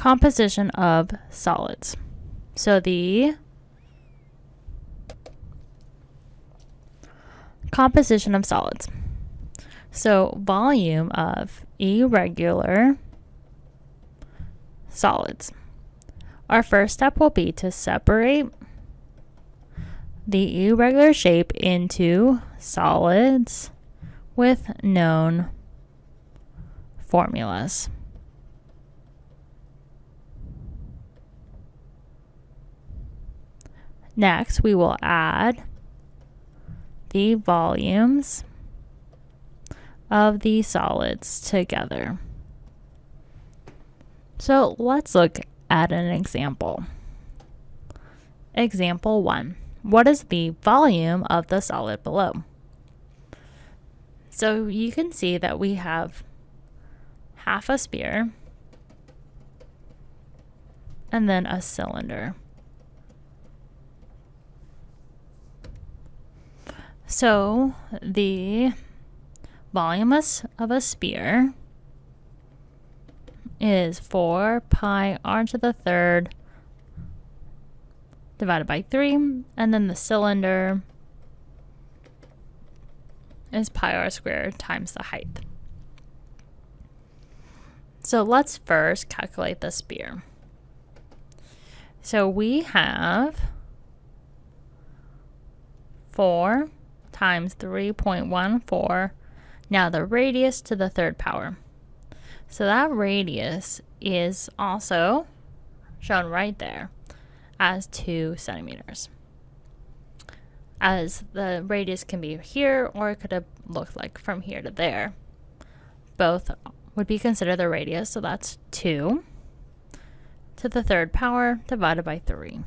composition of solids. So the composition of solids. So volume of irregular solids. Our first step will be to separate the irregular shape into solids with known formulas. Next, we will add the volumes of the solids together. So let's look at an example. Example 1. What is the volume of the solid below? So you can see that we have half a sphere and then a cylinder. So the volume of a sphere is 4 pi r to the third divided by 3, and then the cylinder is pi r squared times the height. So let's first calculate the sphere. So we have 4 times 3.14, now the radius to the third power. So that radius is also shown right there as 2 centimeters. As the radius can be here, or it could have looked like from here to there. Both would be considered the radius, so that's 2 to the third power divided by 3.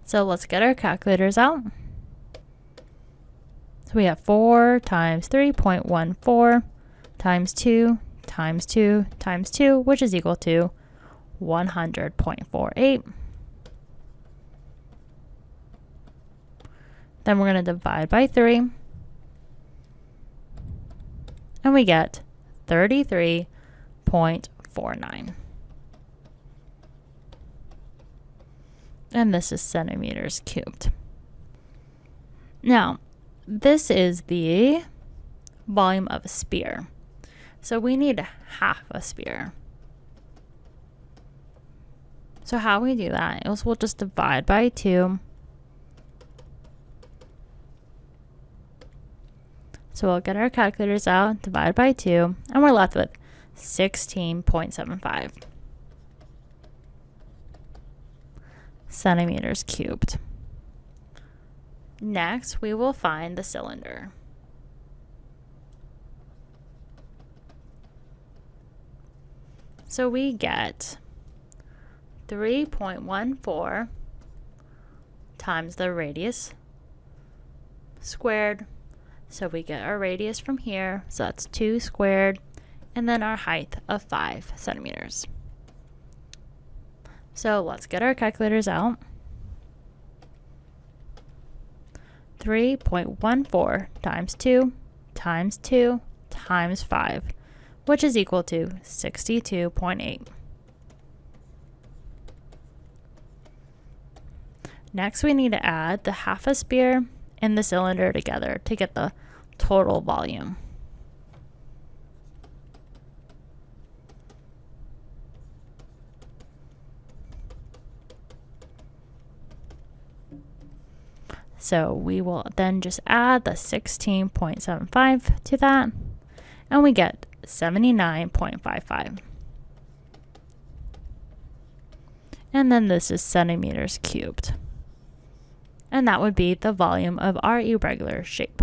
So let's get our calculators out. So we have 4 times 3.14 times 2 times 2 times 2, which is equal to 100.48. Then we're going to divide by 3. And we get 33.49. And this is centimeters cubed. Now, this is the volume of a sphere. So we need half a sphere. So how we do that is we'll just divide by 2. So we'll get our calculators out, divide by 2, and we're left with 16.75 centimeters cubed. Next, we will find the cylinder. So we get 3.14 times the radius squared. So we get our radius from here, so that's 2 squared, and then our height of 5 centimeters. So let's get our calculators out. 3.14 times 2 times 2 times 5, which is equal to 62.8. Next, we need to add the half a sphere and the cylinder together to get the total volume. So we will then just add the 16.75 to that, and we get 79.55. And then this is centimeters cubed. And that would be the volume of our irregular shape.